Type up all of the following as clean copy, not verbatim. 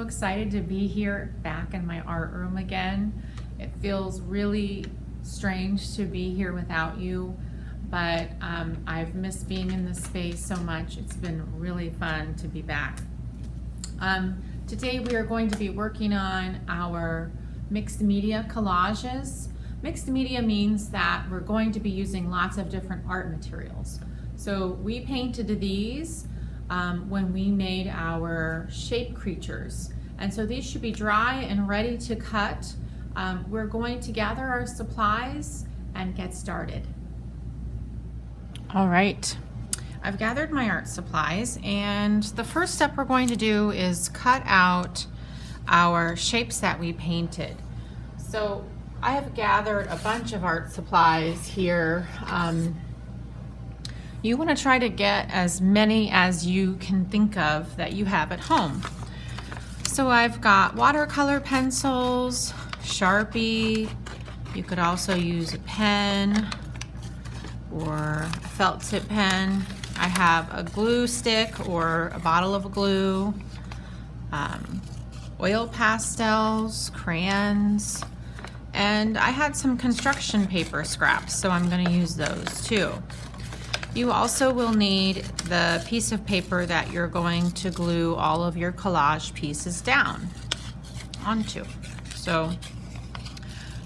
excited to be here back in my art room again. It feels really strange to be here without you, but I've missed being in this space so much. It's been really fun to be back. Today we are going to be working on our mixed media collages. Mixed media means that we're going to be using lots of different art materials. So we painted these when we made our shape creatures. And so these should be dry and ready to cut. We're going to gather our supplies and get started. All right, I've gathered my art supplies, and the first step we're going to do is cut out our shapes that we painted. So I have gathered a bunch of art supplies here. You want to try to get as many as you can think of that you have at home. So I've got watercolor pencils, Sharpie. You could also use a pen or a felt tip pen. I have a glue stick or a bottle of glue, oil pastels, crayons, and I had some construction paper scraps, so I'm going to use those too. You also will need the piece of paper that you're going to glue all of your collage pieces down onto. So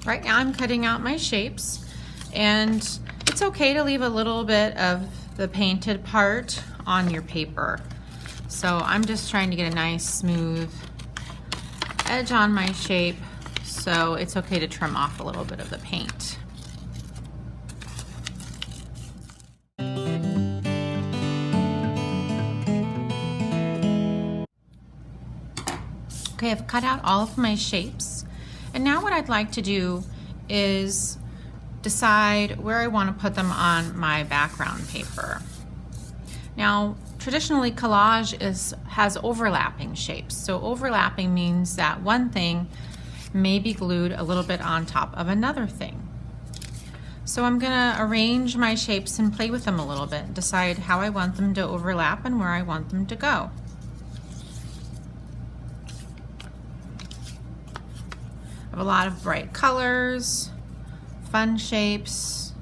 right now I'm cutting out my shapes, and it's okay to leave a little bit of the painted part on your paper. So I'm just trying to get a nice smooth edge on my shape, so it's okay to trim off a little bit of the paint. Okay, I've cut out all of my shapes, and now what I'd like to do is decide where I want to put them on my background paper. Now, traditionally collage has overlapping shapes. So overlapping means that one thing may be glued a little bit on top of another thing. So I'm gonna arrange my shapes and play with them a little bit, decide how I want them to overlap and where I want them to go. I have a lot of bright colors, fun shapes.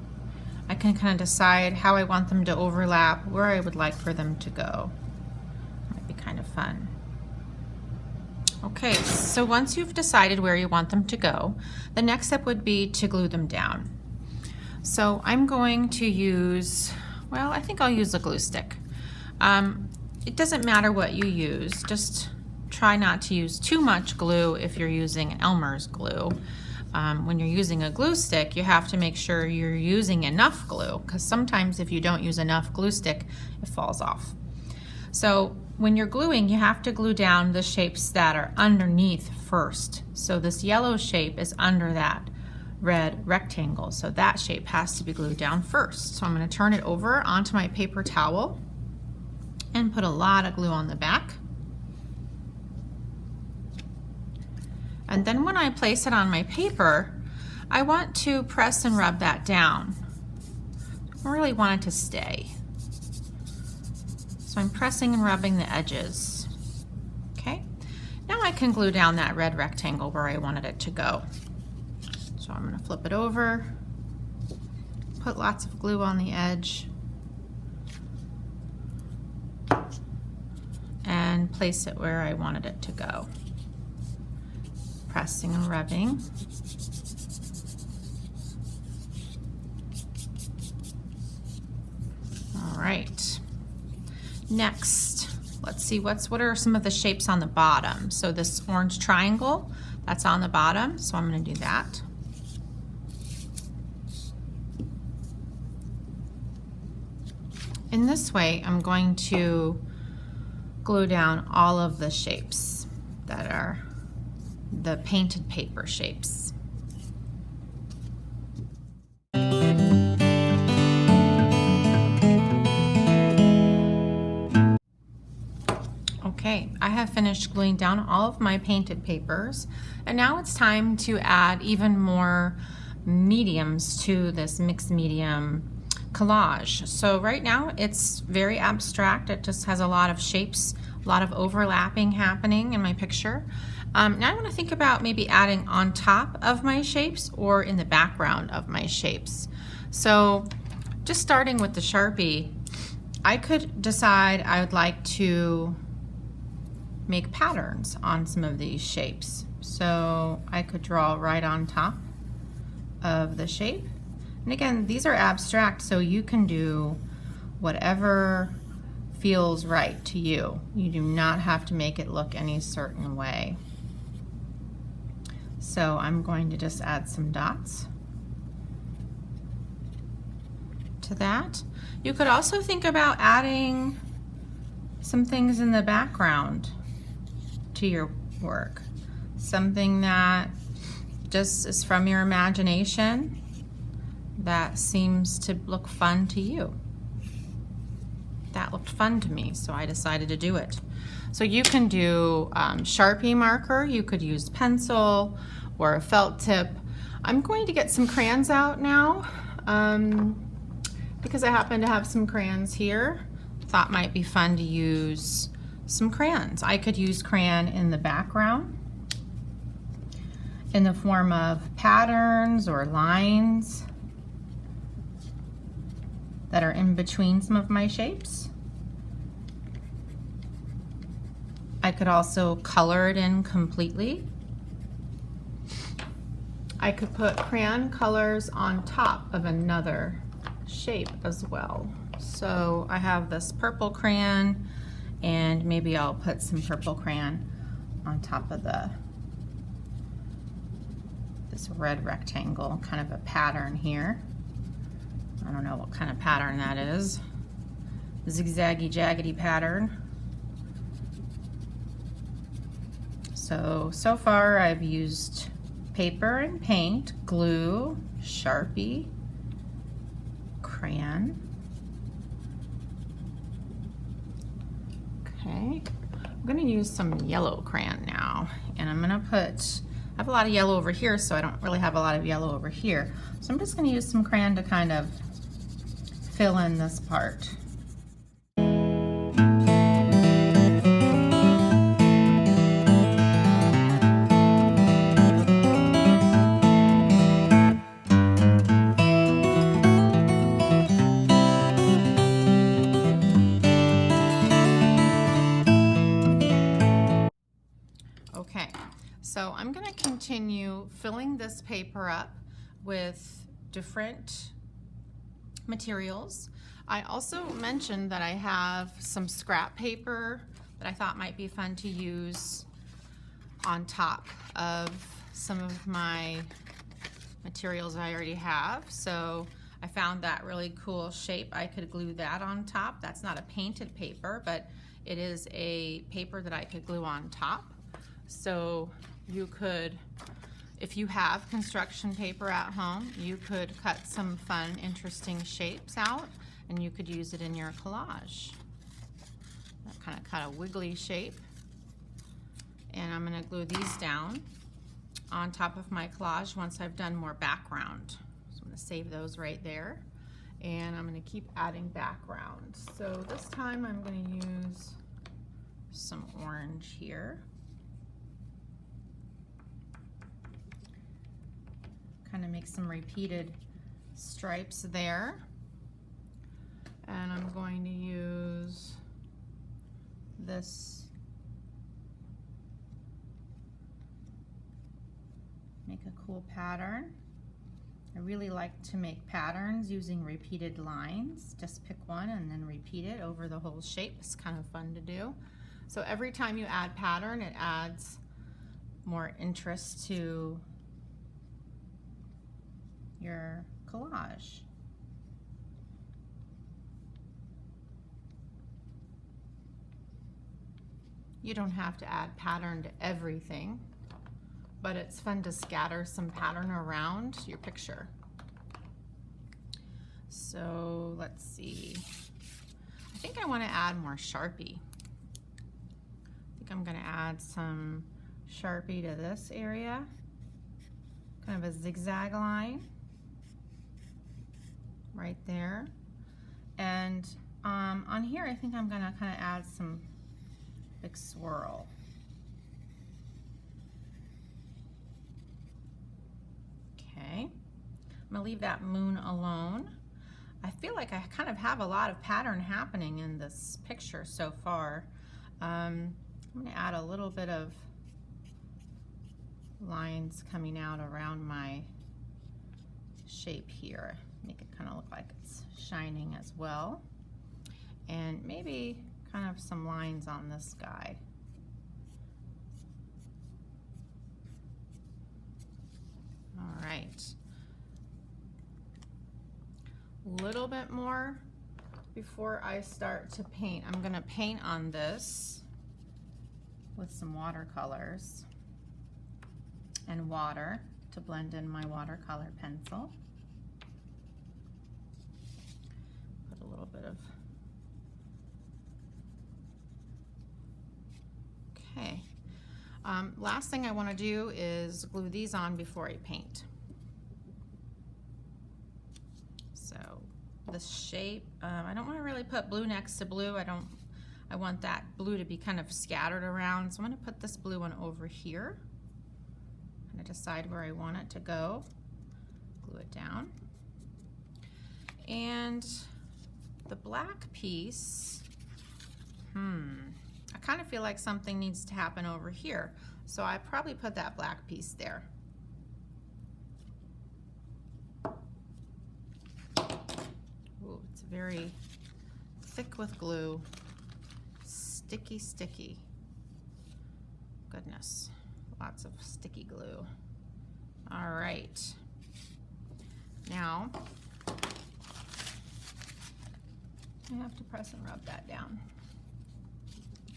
I can kind of decide how I want them to overlap, where I would like for them to go. Might be kind of fun. Okay, so once you've decided where you want them to go, the next step would be to glue them down. So I'm going to use, well, I think I'll use a glue stick. It doesn't matter what you use, just try not to use too much glue if you're using Elmer's glue. When you're using a glue stick, you have to make sure you're using enough glue, because sometimes if you don't use enough glue stick, it falls off. So when you're gluing, you have to glue down the shapes that are underneath first. So this yellow shape is under that red rectangle, so that shape has to be glued down first. So I'm going to turn it over onto my paper towel and put a lot of glue on the back. And then when I place it on my paper, I want to press and rub that down. I really want it to stay. So I'm pressing and rubbing the edges. Okay, now I can glue down that red rectangle where I wanted it to go. So I'm going to flip it over, put lots of glue on the edge, and place it where I wanted it to go. Pressing and rubbing. All right. Next, let's see what are some of the shapes on the bottom. So this orange triangle, that's on the bottom, so I'm going to do that. In this way, I'm going to glue down all of the shapes that are the painted paper shapes. Okay, I have finished gluing down all of my painted papers, and now it's time to add even more mediums to this mixed medium collage. So right now it's very abstract. It just has a lot of shapes A lot of overlapping happening in my picture. Now I want to think about maybe adding on top of my shapes or in the background of my shapes. So just starting with the Sharpie, I could decide I would like to make patterns on some of these shapes. So I could draw right on top of the shape. And again, these are abstract, so you can do whatever feels right to you. You do not have to make it look any certain way. So I'm going to just add some dots to that. You could also think about adding some things in the background to your work. Something that just is from your imagination that seems to look fun to you. That looked fun to me, so I decided to do it. So you can do Sharpie marker, you could use pencil or a felt tip. I'm going to get some crayons out now because I happen to have some crayons here. Thought might be fun to use some crayons. I could use crayon in the background in the form of patterns or lines that are in between some of my shapes. I could also color it in completely. I could put crayon colors on top of another shape as well. So I have this purple crayon, and maybe I'll put some purple crayon on top of this red rectangle, kind of a pattern here. I don't know what kind of pattern that is. Zigzaggy, jaggedy pattern. So far I've used paper and paint, glue, Sharpie, crayon. Okay, I'm gonna use some yellow crayon now, and I'm gonna put, I have a lot of yellow over here, so I don't really have a lot of yellow over here. So I'm just gonna use some crayon to kind of fill in this part. Okay, so I'm going to continue filling this paper up with different materials. I also mentioned that I have some scrap paper that I thought might be fun to use on top of some of my materials I already have. So I found that really cool shape. I could glue that on top. That's not a painted paper, but it is a paper that I could glue on top. So you could, if you have construction paper at home, you could cut some fun, interesting shapes out, and you could use it in your collage. That kind of cut a wiggly shape. And I'm going to glue these down on top of my collage once I've done more background. So I'm going to save those right there. And I'm going to keep adding background. So this time I'm going to use some orange here. Kind of make some repeated stripes there. And I'm going to use this, make a cool pattern. I really like to make patterns using repeated lines. Just pick one and then repeat it over the whole shape. It's kind of fun to do. So every time you add pattern, it adds more interest to your collage. You don't have to add pattern to everything, but it's fun to scatter some pattern around your picture. So let's see. I think I want to add more Sharpie. I think I'm going to add some Sharpie to this area, kind of a zigzag line right there. And on here I think I'm going to kind of add some big swirl. Okay, I'm gonna leave that moon alone. I feel like I kind of have a lot of pattern happening in this picture so far. I'm gonna add a little bit of lines coming out around my shape here. Make it kind of look like it's shining as well. And maybe kind of some lines on this guy. All right. A little bit more before I start to paint. I'm gonna paint on this with some watercolors and water to blend in my watercolor pencil. Put a little bit of, okay. Last thing I want to do is glue these on before I paint. So this shape, I don't want to really put blue next to blue. I want that blue to be kind of scattered around. So I'm going to put this blue one over here. I'm going to decide where I want it to go. Glue it down. And the black piece, I kind of feel like something needs to happen over here. So I probably put that black piece there. Ooh, it's very thick with glue. Sticky, sticky. Goodness, lots of sticky glue. All right. Now, I have to press and rub that down.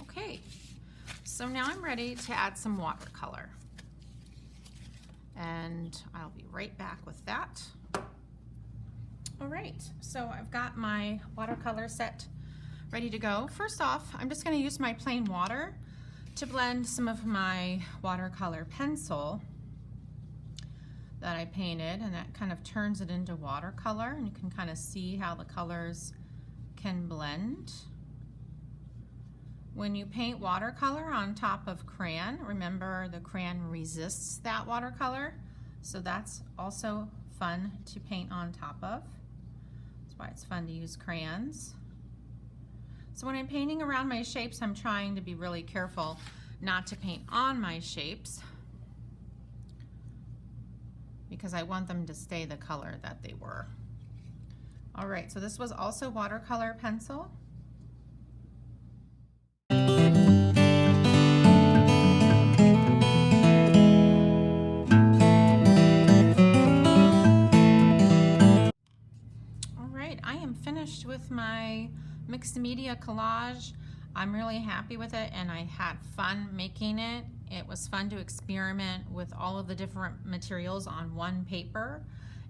Okay, so now I'm ready to add some watercolor. And I'll be right back with that. All right, so I've got my watercolor set ready to go. First off, I'm just gonna use my plain water to blend some of my watercolor pencil that I painted, and that kind of turns it into watercolor, and you can kind of see how the colors can blend. When you paint watercolor on top of crayon, remember the crayon resists that watercolor, so that's also fun to paint on top of. That's why it's fun to use crayons. So when I'm painting around my shapes, I'm trying to be really careful not to paint on my shapes because I want them to stay the color that they were. All right, so this was also watercolor pencil. Finished with my mixed media collage. I'm really happy with it, and I had fun making it. It was fun to experiment with all of the different materials on one paper.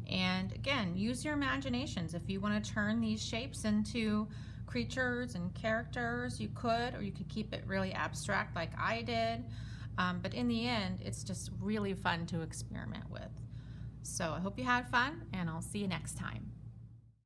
And again, use your imaginations. If you want to turn these shapes into creatures and characters, you could, or you could keep it really abstract like I did. But in the end, it's just really fun to experiment with. So I hope you had fun, and I'll see you next time.